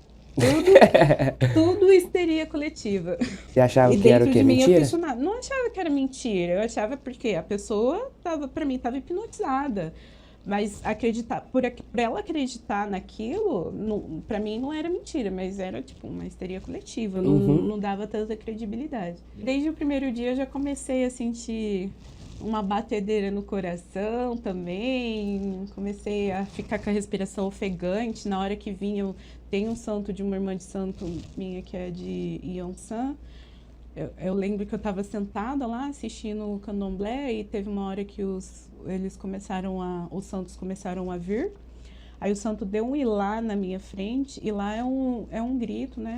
Speaker 1: Tudo histeria coletiva.
Speaker 3: Você achava que era o quê? Mentira?
Speaker 1: Não achava que era mentira. Eu achava porque a pessoa pra mim estava hipnotizada. Mas por ela acreditar naquilo, pra mim não era mentira, mas era tipo uma histeria coletiva. Não dava tanta credibilidade. Desde o primeiro dia eu já comecei a sentir uma batedeira no coração também. Comecei a ficar com a respiração ofegante. Na hora que vinha, tem um santo de uma irmã de santo minha que é de Yonsan. Eu lembro que eu estava sentada lá assistindo o candomblé e teve uma hora que os santos começaram a vir. Aí o santo deu um ilá na minha frente, e lá é um grito, né?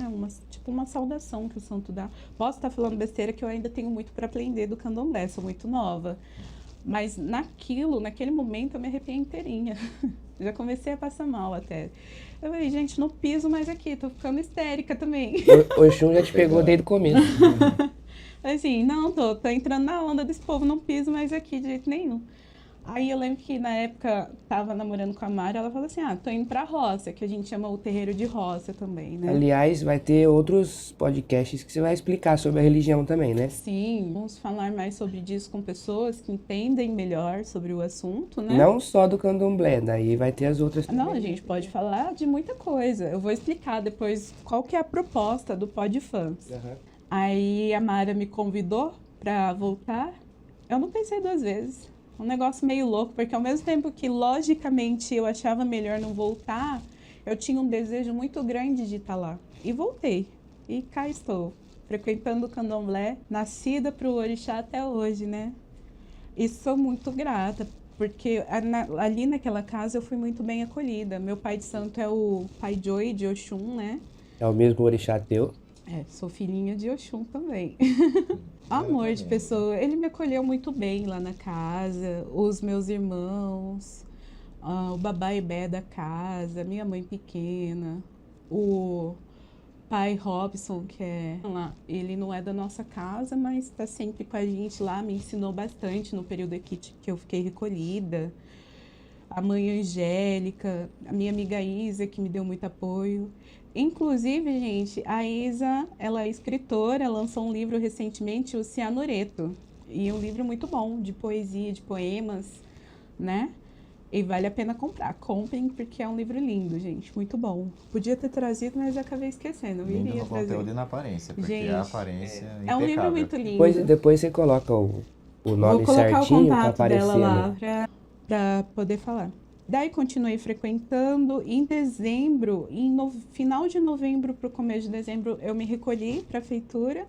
Speaker 1: Tipo uma saudação que o santo dá. Posso estar falando besteira, que eu ainda tenho muito para aprender do candomblé, sou muito nova. Mas naquele momento eu me arrepiei inteirinha. Já comecei a passar mal até. Eu falei, gente, não piso mais aqui, tô ficando histérica também.
Speaker 3: O Exu já te pegou desde o começo.
Speaker 1: Assim, não, tô entrando na onda desse povo, não piso mais aqui de jeito nenhum. Aí eu lembro que na época tava namorando com a Mara, ela falou assim, tô indo pra roça, que a gente chama o terreiro de roça também, né?
Speaker 3: Aliás, vai ter outros podcasts que você vai explicar sobre a religião também, né?
Speaker 1: Sim, vamos falar mais sobre isso com pessoas que entendem melhor sobre o assunto, né?
Speaker 3: Não só do candomblé, daí vai ter as outras
Speaker 1: também. Não, a gente pode falar de muita coisa. Eu vou explicar depois qual que é a proposta do Podfans. Uhum. Aí a Mara me convidou pra voltar. Eu não pensei 2 vezes. Um negócio meio louco, porque ao mesmo tempo que logicamente eu achava melhor não voltar, eu tinha um desejo muito grande de estar lá. E voltei. E cá estou, frequentando o candomblé, nascida pro orixá até hoje, né? E sou muito grata, porque ali naquela casa eu fui muito bem acolhida. Meu pai de santo é o Pai Joy de Oxum, né?
Speaker 3: É o mesmo orixá teu?
Speaker 1: Sou filhinha de Oxum também. Amor de pessoa. Ele me acolheu muito bem lá na casa, os meus irmãos, o babá e bé da casa, minha mãe pequena, o pai Robson, que é lá, ele não é da nossa casa, mas está sempre com a gente lá, me ensinou bastante no período aqui que eu fiquei recolhida. A mãe Angélica, a minha amiga Isa, que me deu muito apoio. Inclusive, gente, a Isa, ela é escritora, lançou um livro recentemente, o Cianureto. E um livro muito bom, de poesia, de poemas, né? E vale a pena comprar. Comprem, porque é um livro lindo, gente. Muito bom. Podia ter trazido, mas acabei esquecendo.
Speaker 2: Lindo no conteúdo e na aparência, porque
Speaker 1: gente,
Speaker 2: a aparência é impecável.
Speaker 1: É um livro muito lindo.
Speaker 3: Depois você coloca o nome certinho.
Speaker 1: Vou colocar o contato
Speaker 3: pra
Speaker 1: dela lá pra poder falar. Daí continuei frequentando. Em dezembro, final de novembro para o começo de dezembro, eu me recolhi para a feitura.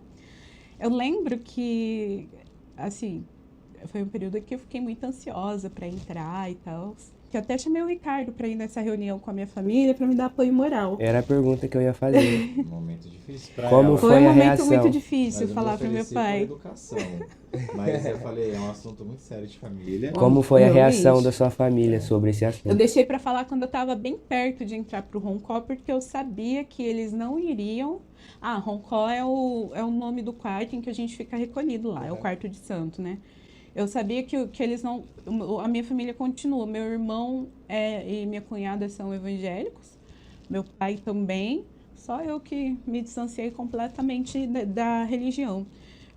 Speaker 1: Eu lembro que, assim, foi um período que eu fiquei muito ansiosa para entrar e tal. Que eu até chamei o Ricardo para ir nessa reunião com a minha família para me dar apoio moral.
Speaker 3: Era a pergunta que eu ia fazer.
Speaker 2: Um momento difícil para
Speaker 3: Como
Speaker 2: ela.
Speaker 3: foi a reação?
Speaker 1: Foi um momento muito difícil falar para meu pai.
Speaker 2: Educação. Mas eu falei, é um assunto muito sério de família.
Speaker 3: Como foi a reação da sua família sobre esse assunto?
Speaker 1: Eu deixei para falar quando eu estava bem perto de entrar pro Roncó, porque eu sabia que eles não iriam. Roncó é o nome do quarto em que a gente fica recolhido lá, é o quarto de santo, né? Eu sabia que eles não... A minha família continua. Meu irmão e minha cunhada são evangélicos. Meu pai também. Só eu que me distanciei completamente da religião.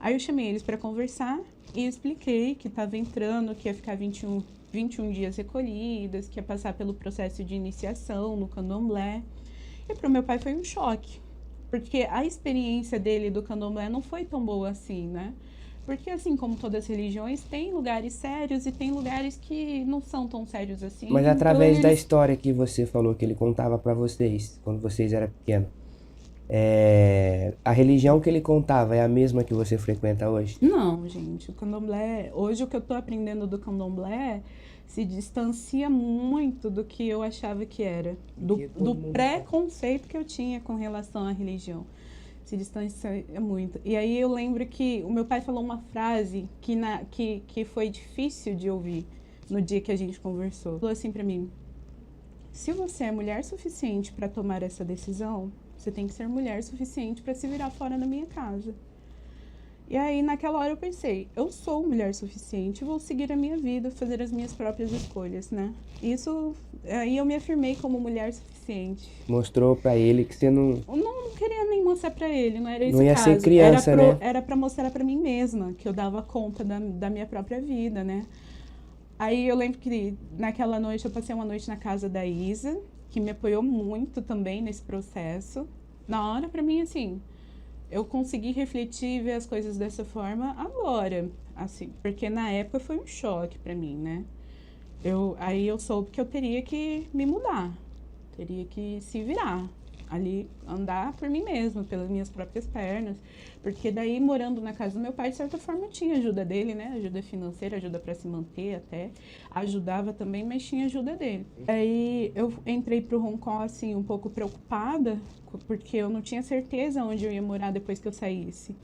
Speaker 1: Aí eu chamei eles para conversar e expliquei que estava entrando, que ia ficar 21 dias recolhidas, que ia passar pelo processo de iniciação no candomblé. E para o meu pai foi um choque. Porque a experiência dele do candomblé não foi tão boa assim, né? Porque, assim como todas as religiões, tem lugares sérios e tem lugares que não são tão sérios assim.
Speaker 3: Mas através da história que você falou, que ele contava para vocês, quando vocês eram pequenos, a religião que ele contava é a mesma que você frequenta hoje?
Speaker 1: Não, gente. O candomblé... Hoje, o que eu tô aprendendo do candomblé se distancia muito do que eu achava que era. Do preconceito que eu tinha com relação à religião. Se distancia muito. E aí eu lembro que o meu pai falou uma frase que foi difícil de ouvir no dia que a gente conversou. Ele falou assim pra mim: se você é mulher suficiente para tomar essa decisão, você tem que ser mulher suficiente para se virar fora da minha casa. E aí naquela hora eu pensei, eu sou mulher suficiente, vou seguir a minha vida, fazer as minhas próprias escolhas, né? Isso, aí eu me afirmei como mulher suficiente.
Speaker 3: Mostrou pra ele que você não...
Speaker 1: Não queria nem mostrar pra ele, não era esse
Speaker 3: caso. Não ia
Speaker 1: caso.
Speaker 3: ser criança, né?
Speaker 1: Era pra mostrar pra mim mesma, que eu dava conta da minha própria vida, né? Aí eu lembro que naquela noite, eu passei uma noite na casa da Isa, que me apoiou muito também nesse processo. Na hora, pra mim, assim... Eu consegui refletir e ver as coisas dessa forma agora, assim, porque na época foi um choque pra mim, né? Aí eu soube que eu teria que me mudar, teria que se virar, ali, andar por mim mesma, pelas minhas próprias pernas, porque daí, morando na casa do meu pai, de certa forma, tinha ajuda dele, né? Ajuda financeira, ajuda para se manter até, ajudava também, mas tinha ajuda dele. Aí eu entrei pro Roncó, assim, um pouco preocupada, porque eu não tinha certeza onde eu ia morar depois que eu saísse.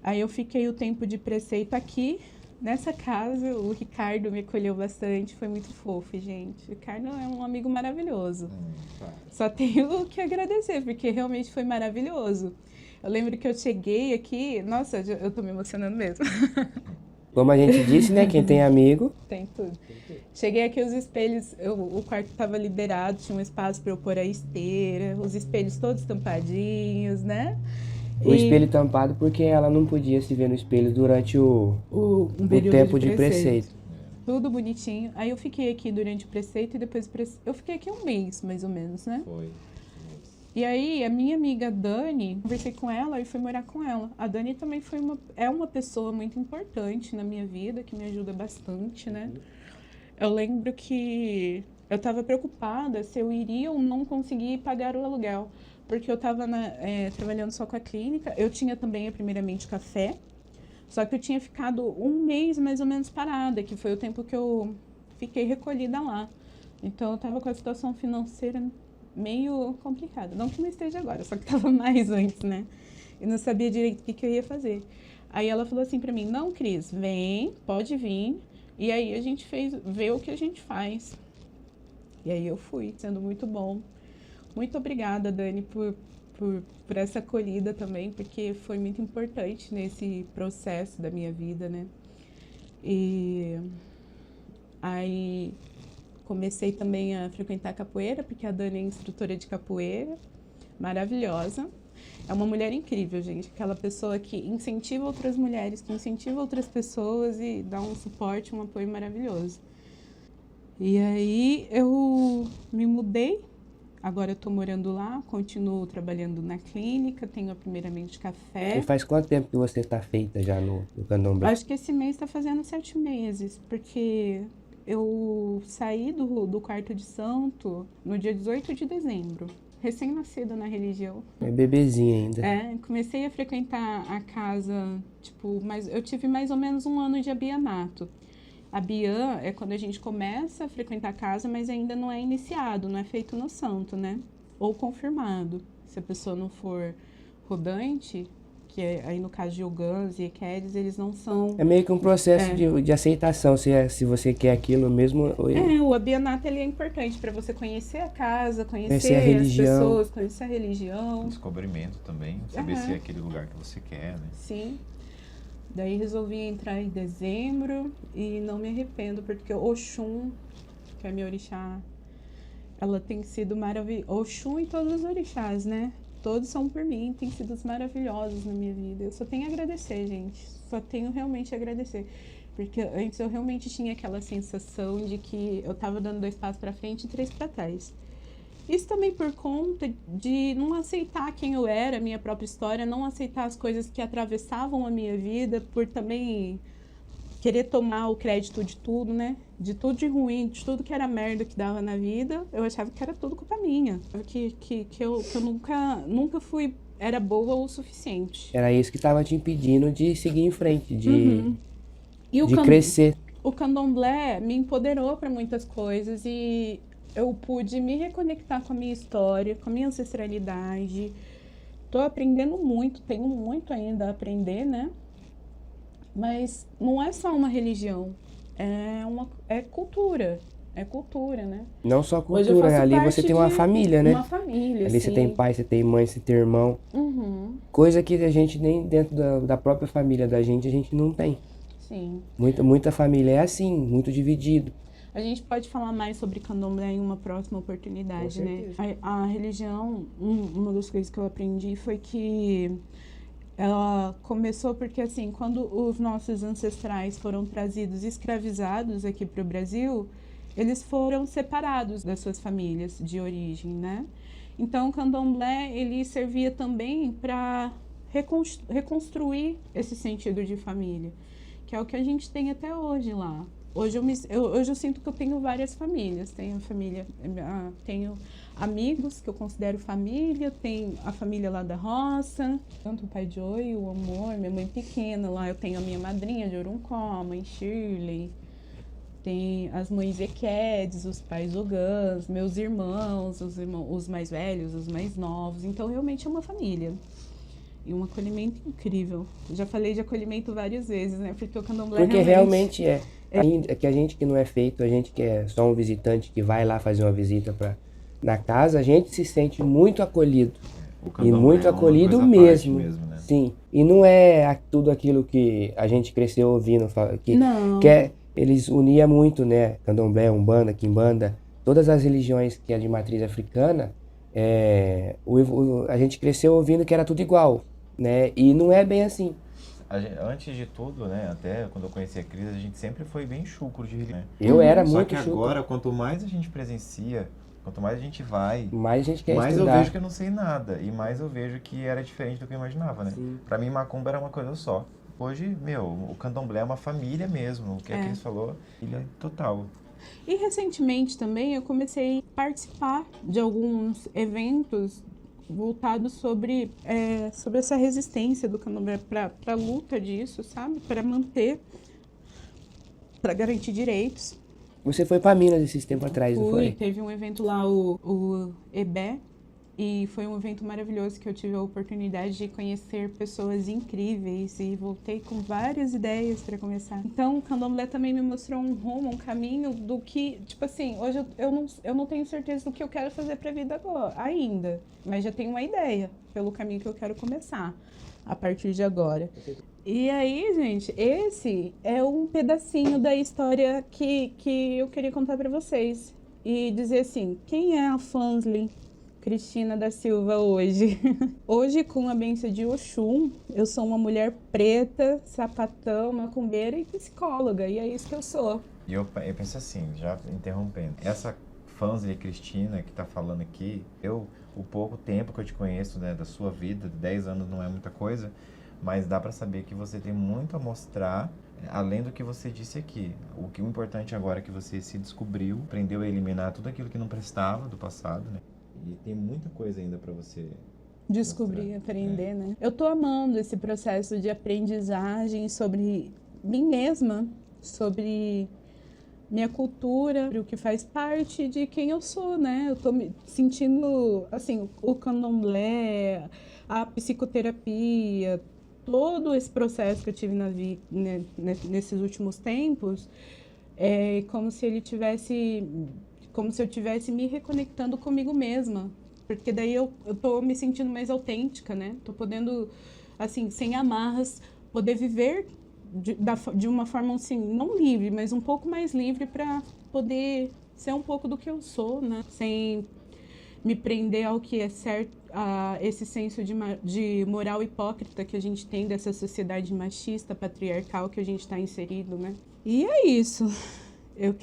Speaker 1: Aí eu fiquei o tempo de preceito aqui, nessa casa. O Ricardo me acolheu bastante, foi muito fofo, gente. O Ricardo é um amigo maravilhoso. Só tenho que agradecer, porque realmente foi maravilhoso. Eu lembro que eu cheguei aqui, nossa, eu tô me emocionando mesmo.
Speaker 3: Como a gente disse, né? Quem tem amigo...
Speaker 1: Tem tudo. Cheguei aqui, os espelhos, o quarto estava liberado, tinha um espaço para eu pôr a esteira, os espelhos todos tampadinhos, né?
Speaker 3: O espelho tampado porque ela não podia se ver no espelho durante o tempo de preceito.
Speaker 1: Tudo bonitinho. Aí eu fiquei aqui durante o preceito e depois eu fiquei aqui um mês, mais ou menos, né?
Speaker 2: Foi.
Speaker 1: E aí, a minha amiga Dani, conversei com ela e fui morar com ela. A Dani também é uma pessoa muito importante na minha vida, que me ajuda bastante, né? Eu lembro que eu estava preocupada se eu iria ou não conseguir pagar o aluguel, porque eu estava trabalhando só com a clínica. Eu tinha também, primeiramente, café, só que eu tinha ficado um mês mais ou menos parada, que foi o tempo que eu fiquei recolhida lá. Então, eu estava com a situação financeira meio complicada. Não que não esteja agora, só que estava mais antes, né? Eu não sabia direito o que eu ia fazer. Aí ela falou assim para mim, não, Cris, vem, pode vir. E aí a gente vê o que a gente faz. E aí eu fui, sendo muito bom. Muito obrigada, Dani, por essa acolhida também, porque foi muito importante nesse processo da minha vida, né? E aí comecei também a frequentar capoeira, porque a Dani é instrutora de capoeira, maravilhosa. É uma mulher incrível, gente. Aquela pessoa que incentiva outras mulheres, que incentiva outras pessoas e dá um suporte, um apoio maravilhoso. E aí eu me mudei. Agora eu tô morando lá, continuo trabalhando na clínica, tenho primeiramente café.
Speaker 3: E faz quanto tempo que você tá feita já no candomblé?
Speaker 1: Acho que esse mês tá fazendo 7 meses, porque eu saí do quarto de santo no dia 18 de dezembro. Recém-nascida na religião.
Speaker 3: É bebezinha ainda.
Speaker 1: Comecei a frequentar a casa, eu tive mais ou menos 1 ano de abianato. A bian é quando a gente começa a frequentar a casa, mas ainda não é iniciado, não é feito no santo, né? Ou confirmado. Se a pessoa não for rodante, que aí no caso de Ogãs e Equedes, eles não são...
Speaker 3: É meio que um processo de aceitação, se você quer aquilo mesmo.
Speaker 1: O abianato ele é importante para você conhecer a casa, conhecer a religião, as pessoas, conhecer a religião.
Speaker 2: Descobrimento também, saber se é aquele lugar que você quer, né?
Speaker 1: Sim. Daí resolvi entrar em dezembro e não me arrependo, porque Oxum, que é minha orixá, ela tem sido maravilhosa. Oxum e todos os orixás, né? Todos são por mim, têm sido maravilhosos na minha vida. Eu só tenho a agradecer, gente. Só tenho realmente a agradecer. Porque antes eu realmente tinha aquela sensação de que eu tava dando 2 passos para frente e 3 para trás. Isso também por conta de não aceitar quem eu era, a minha própria história, não aceitar as coisas que atravessavam a minha vida, por também querer tomar o crédito de tudo, né? De tudo de ruim, de tudo que era merda que dava na vida, eu achava que era tudo culpa minha. Que eu nunca fui, era boa o suficiente.
Speaker 3: Era isso que estava te impedindo de seguir em frente, de crescer.
Speaker 1: O candomblé me empoderou para muitas coisas e eu pude me reconectar com a minha história, com a minha ancestralidade. Tô aprendendo muito, tenho muito ainda a aprender, né? Mas não é só uma religião, é cultura. É cultura, né?
Speaker 3: Não só cultura, ali você tem uma família, né?
Speaker 1: Uma família,
Speaker 3: ali
Speaker 1: sim.
Speaker 3: Você tem pai, você tem mãe, você tem irmão. Coisa que a gente nem dentro da própria família da gente, a gente não tem.
Speaker 1: Sim.
Speaker 3: Muita família é assim, muito dividido.
Speaker 1: A gente pode falar mais sobre candomblé em uma próxima oportunidade, né? A religião, uma das coisas que eu aprendi foi que ela começou porque, assim, quando os nossos ancestrais foram trazidos escravizados aqui para o Brasil, eles foram separados das suas famílias de origem, né? Então, o candomblé, ele servia também para reconstruir esse sentido de família, que é o que a gente tem até hoje lá. Hoje eu sinto que eu tenho várias famílias. Tenho amigos que eu considero família, tenho a família lá da roça, tanto o pai Joey, o amor, minha mãe pequena. Lá eu tenho a minha madrinha de Oruncó, a mãe Shirley, tem as mães Equedes, os pais Ogãs, meus irmãos, os mais velhos, os mais novos. Então realmente é uma família. E um acolhimento incrível. Já falei de acolhimento várias vezes, né? Porque o candomblé
Speaker 3: realmente é. É que a gente que não é feito, a gente que é só um visitante que vai lá fazer uma visita na casa, a gente se sente muito acolhido. E muito acolhido mesmo. Né? Sim. E não é tudo aquilo que a gente cresceu ouvindo. Eles uniam muito, né? Candomblé, Umbanda, Quimbanda, todas as religiões que é de matriz africana, a gente cresceu ouvindo que era tudo igual, né? E não é bem assim.
Speaker 2: Antes de tudo, né, até quando eu conheci a Cris, a gente sempre foi bem chucro de religião. Né?
Speaker 3: Eu era muito
Speaker 2: chucro. Só que agora, quanto mais a gente presencia, quanto mais a gente vai,
Speaker 3: mais a gente quer
Speaker 2: mais
Speaker 3: estudar.
Speaker 2: Eu vejo que eu não sei nada. E mais eu vejo que era diferente do que eu imaginava, né? Sim. Pra mim, macumba era uma coisa só. Hoje, o candomblé é uma família mesmo. O que a Cris falou, família total.
Speaker 1: E recentemente também eu comecei a participar de alguns eventos voltados sobre essa resistência do candomblé para a luta disso, sabe? Para manter, para garantir direitos.
Speaker 3: Você foi para Minas esses tempos atrás, não foi?
Speaker 1: Teve um evento lá, o EBE, e foi um evento maravilhoso que eu tive a oportunidade de conhecer pessoas incríveis e voltei com várias ideias para começar. Então, o candomblé também me mostrou um rumo, um caminho do que, tipo assim, hoje eu não tenho certeza do que eu quero fazer para a vida agora, ainda, mas já tenho uma ideia pelo caminho que eu quero começar a partir de agora. E aí, gente, esse é um pedacinho da história que eu queria contar para vocês e dizer assim, quem é a Fansley Cristina da Silva hoje? Hoje, com a bênção de Oxum, eu sou uma mulher preta, sapatão, macumbeira e psicóloga, e é isso que eu sou.
Speaker 2: E eu penso assim, já interrompendo, essa Fansley Cristina que tá falando aqui, o pouco tempo que eu te conheço, né, da sua vida, 10 anos não é muita coisa, mas dá para saber que você tem muito a mostrar, além do que você disse aqui. O importante agora é que você se descobriu, aprendeu a eliminar tudo aquilo que não prestava do passado, né? E tem muita coisa ainda para você
Speaker 1: descobrir, mostrar. Aprender, né? Eu tô amando esse processo de aprendizagem sobre mim mesma, sobre minha cultura, sobre o que faz parte de quem eu sou, né? Eu tô me sentindo, assim, o candomblé, a psicoterapia, todo esse processo que eu tive na vida, né, nesses últimos tempos, é como se eu tivesse me reconectando comigo mesma, porque daí eu tô me sentindo mais autêntica, né? Tô podendo, assim, sem amarras, poder viver de uma forma, assim, não livre, mas um pouco mais livre para poder ser um pouco do que eu sou, né? Sem me prender ao que é certo, a esse senso de moral hipócrita que a gente tem dessa sociedade machista, patriarcal que a gente está inserido, né? E é isso. Eu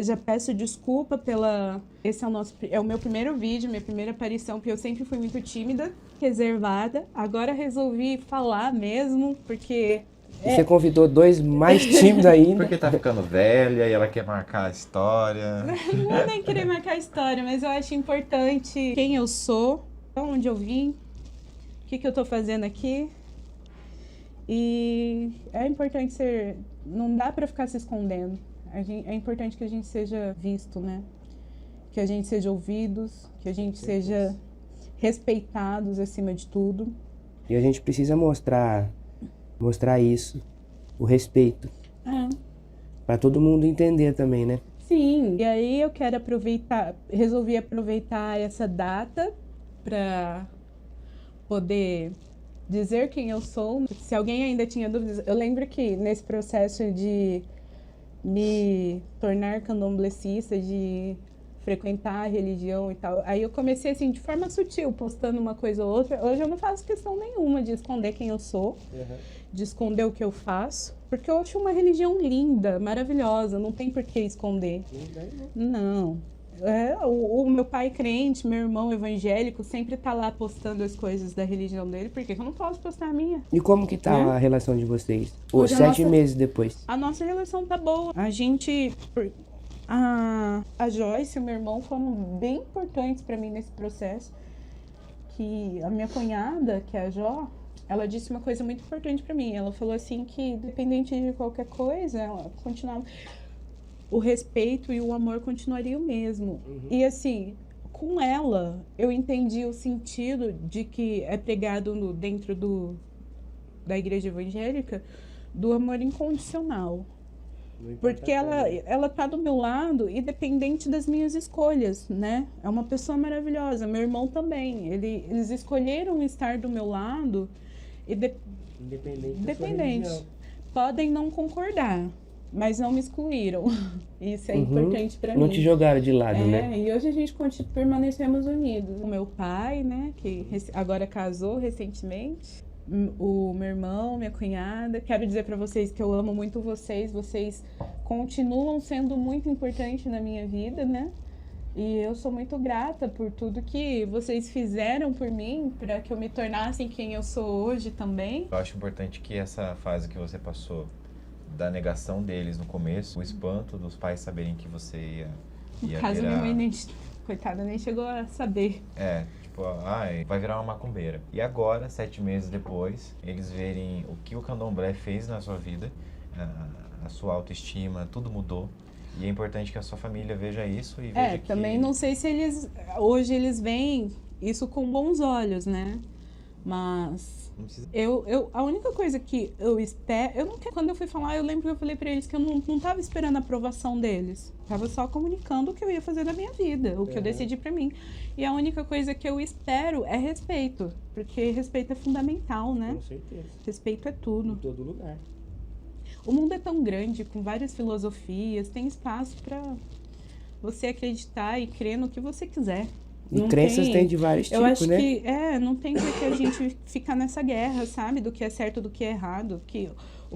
Speaker 1: já peço desculpa esse é o meu primeiro vídeo, minha primeira aparição, porque eu sempre fui muito tímida, reservada. Agora resolvi falar mesmo, porque...
Speaker 3: Você convidou dois mais tímidos ainda.
Speaker 2: Porque tá ficando velha e ela quer marcar a história.
Speaker 1: Não é nem querer marcar a história, mas eu acho importante quem eu sou, onde eu vim, o que eu tô fazendo aqui. E é importante não dá pra ficar se escondendo. É importante que a gente seja visto, né? Que a gente seja ouvidos, que a gente seja respeitados acima de tudo.
Speaker 3: E a gente precisa mostrar isso, o respeito. Para todo mundo entender também, né?
Speaker 1: Sim, e aí eu resolvi aproveitar essa data para poder dizer quem eu sou. Se alguém ainda tinha dúvidas, eu lembro que nesse processo de me tornar candomblessista, de frequentar a religião e tal, aí eu comecei assim, de forma sutil, postando uma coisa ou outra. Hoje eu não faço questão nenhuma de esconder quem eu sou, de esconder o que eu faço, porque eu acho uma religião linda, maravilhosa, não tem por que esconder. Não. O meu pai crente, meu irmão evangélico, sempre tá lá postando as coisas da religião dele, porque eu não posso postar a minha.
Speaker 3: E como que tá a relação de vocês? 7 meses depois.
Speaker 1: A nossa relação tá boa. A gente... A Joyce e o meu irmão foram bem importantes para mim nesse processo. Que a minha cunhada, que é a Jó, ela disse uma coisa muito importante para mim. Ela falou assim que, independente de qualquer coisa, ela continuava... o respeito e o amor continuariam o mesmo. E assim, com ela, eu entendi o sentido de que é pregado dentro da igreja evangélica, do amor incondicional. Porque ela tá do meu lado, independente das minhas escolhas, né? É uma pessoa maravilhosa. Meu irmão também. Eles escolheram estar do meu lado, independente. Podem não concordar, mas não me excluíram. Isso é importante para mim.
Speaker 3: Não te jogaram de lado, né?
Speaker 1: E hoje a gente permanecemos unidos. O meu pai, né, que agora casou recentemente, o meu irmão, minha cunhada. Quero dizer para vocês que eu amo muito vocês. Vocês continuam sendo muito importantes na minha vida, né? E eu sou muito grata por tudo que vocês fizeram por mim, para que eu me tornasse quem eu sou hoje também.
Speaker 2: Eu acho importante que essa fase que você passou, da negação deles no começo, o espanto dos pais saberem que você ia
Speaker 1: no caso,
Speaker 2: virar...
Speaker 1: minha mãe, coitada, nem chegou a saber.
Speaker 2: Tipo, vai virar uma macumbeira. E agora, 7 meses depois, eles verem o que o candomblé fez na sua vida, a sua autoestima, tudo mudou. E é importante que a sua família veja isso e veja que...
Speaker 1: também não sei se hoje eles veem isso com bons olhos, né? Mas a única coisa que eu espero... Quando eu fui falar, eu lembro que eu falei pra eles que eu não tava esperando a aprovação deles. Tava só comunicando o que eu ia fazer da minha vida, o que eu decidi pra mim. E a única coisa que eu espero é respeito. Porque respeito é fundamental, né?
Speaker 3: Com certeza.
Speaker 1: Respeito é tudo.
Speaker 3: Em todo lugar.
Speaker 1: O mundo é tão grande, com várias filosofias, tem espaço pra você acreditar e crer no que você quiser.
Speaker 3: E crenças tem de vários tipos, né?
Speaker 1: Eu acho que não tem por que a gente ficar nessa guerra, sabe? Do que é certo, do que é errado. Que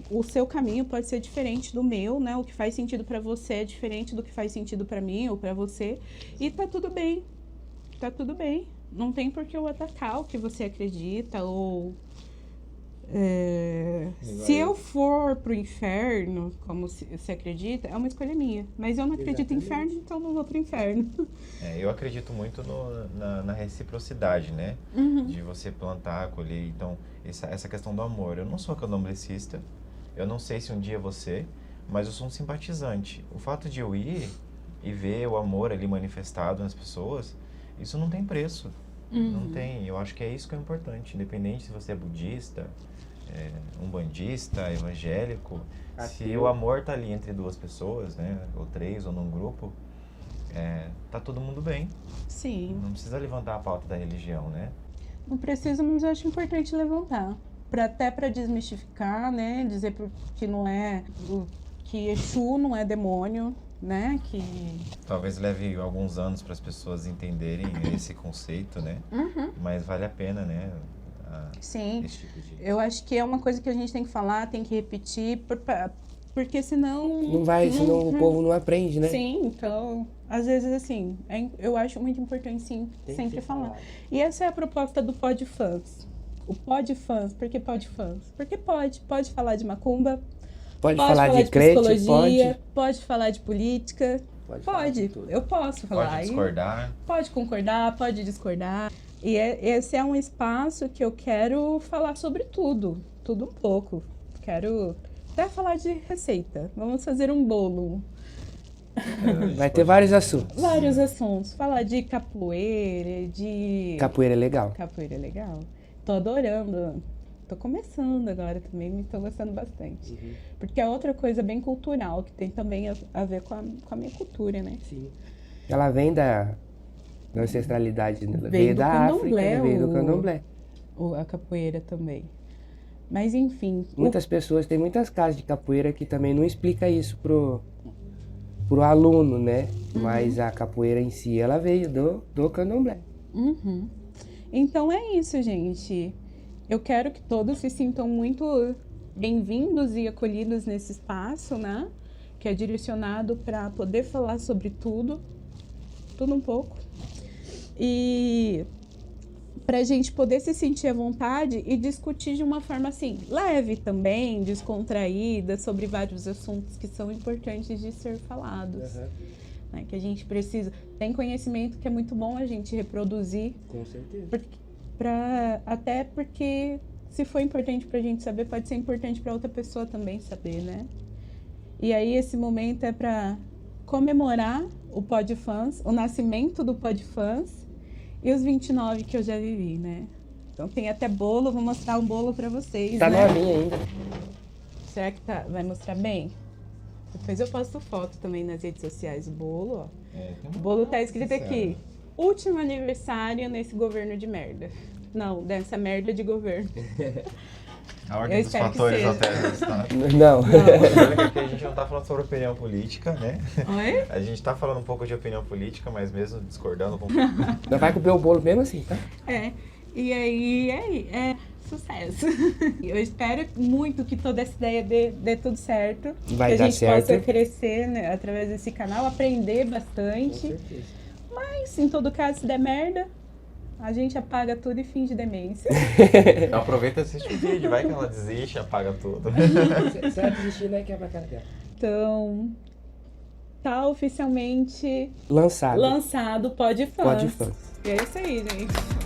Speaker 1: o seu caminho pode ser diferente do meu, né? O que faz sentido pra você é diferente do que faz sentido pra mim ou pra você. E tá tudo bem. Tá tudo bem. Não tem por que eu atacar o que você acredita ou... se eu for pro inferno, como você acredita, é uma escolha minha. Mas eu não acredito em inferno, então não vou pro inferno.
Speaker 2: Eu acredito muito na reciprocidade, né? De você plantar, colher. Então, essa questão do amor. Eu não sou candomblecista, eu não sei se um dia você, mas eu sou um simpatizante. O fato de eu ir e ver o amor ali manifestado nas pessoas, isso não tem preço. Não tem. Eu acho que é isso que é importante. Independente se você é budista, umbandista, evangélico, se o amor tá ali entre duas pessoas, né, ou 3, ou num grupo, tá todo mundo bem.
Speaker 1: Sim.
Speaker 2: Não precisa levantar a pauta da religião, né?
Speaker 1: Não precisa, mas eu acho importante levantar. Até para desmistificar, né, dizer que não é... que Exu não é demônio, né, que...
Speaker 2: Talvez leve alguns anos para as pessoas entenderem esse conceito, né? Mas vale a pena, né?
Speaker 1: Sim,
Speaker 2: esse tipo de...
Speaker 1: eu acho que é uma coisa que a gente tem que falar, tem que repetir, porque senão...
Speaker 3: Senão o povo não aprende, né?
Speaker 1: Sim, então, às vezes assim, eu acho muito importante sim, sempre falar. E essa é a proposta do PodFans. O PodFans, por que PodFans? Porque pode falar de macumba,
Speaker 3: pode falar de crente,
Speaker 1: pode falar de política, pode, eu posso falar.
Speaker 2: Pode discordar.
Speaker 1: Pode concordar, pode discordar. E esse é um espaço que eu quero falar sobre tudo um pouco. Quero até falar de receita. Vamos fazer um bolo.
Speaker 3: Vai ter vários assuntos.
Speaker 1: Vários assuntos. Falar de capoeira, de...
Speaker 3: Capoeira é legal.
Speaker 1: Capoeira é legal. Tô adorando. Tô começando agora também, tô gostando bastante. Porque é outra coisa bem cultural, que tem também a ver com a minha cultura, né?
Speaker 3: Sim. Ela vem da ancestralidade, veio da África, veio do candomblé.
Speaker 1: A capoeira também. Mas enfim...
Speaker 3: Muitas pessoas, tem muitas casas de capoeira que também não explica isso pro aluno, né? Mas a capoeira em si, ela veio do candomblé.
Speaker 1: Então é isso, gente. Eu quero que todos se sintam muito bem-vindos e acolhidos nesse espaço, né? Que é direcionado para poder falar sobre tudo um pouco. E para a gente poder se sentir à vontade e discutir de uma forma assim, leve também, descontraída, sobre vários assuntos que são importantes de ser falados. Né? Que a gente precisa. Tem conhecimento que é muito bom a gente reproduzir.
Speaker 3: Com certeza.
Speaker 1: Até porque se for importante pra gente saber, pode ser importante para outra pessoa também saber, né? E aí esse momento é para comemorar o PodFans, o nascimento do PodFans e os 29 que eu já vivi, né? Então tem até bolo, vou mostrar um bolo para vocês,
Speaker 3: tá
Speaker 1: né?
Speaker 3: Novinha ainda.
Speaker 1: Será que vai mostrar bem? Depois eu posto foto também nas redes sociais do bolo, ó.
Speaker 2: Tem
Speaker 1: O bolo tá escrito
Speaker 2: sincero.
Speaker 1: aqui. Último aniversário nesse governo de merda. Não, dessa merda de governo.
Speaker 2: A ordem
Speaker 1: Eu
Speaker 2: dos
Speaker 1: espero que
Speaker 2: fatores
Speaker 1: seja.
Speaker 2: até está.
Speaker 3: Não.
Speaker 2: Olha que aqui a gente não tá falando sobre opinião política, né?
Speaker 1: Oi?
Speaker 2: A gente tá falando um pouco de opinião política, mas mesmo discordando com...
Speaker 3: Não vai comer o bolo mesmo assim, tá?
Speaker 1: É. E aí é sucesso. Eu espero muito que toda essa ideia dê tudo certo.
Speaker 3: Vai
Speaker 1: que
Speaker 3: dar
Speaker 1: a gente
Speaker 3: certo.
Speaker 1: possa crescer, né, através desse canal, aprender bastante. Mas, em todo caso, se der merda, a gente apaga tudo e finge demência.
Speaker 2: Então aproveita e assiste o vídeo, vai que ela desiste, apaga tudo.
Speaker 3: Se ela desistir, não é quebra a cara dela.
Speaker 1: Então, tá oficialmente
Speaker 3: Lançado.
Speaker 1: lançado Pod Fãs.
Speaker 3: Pod Fãs.
Speaker 1: E é isso aí, gente.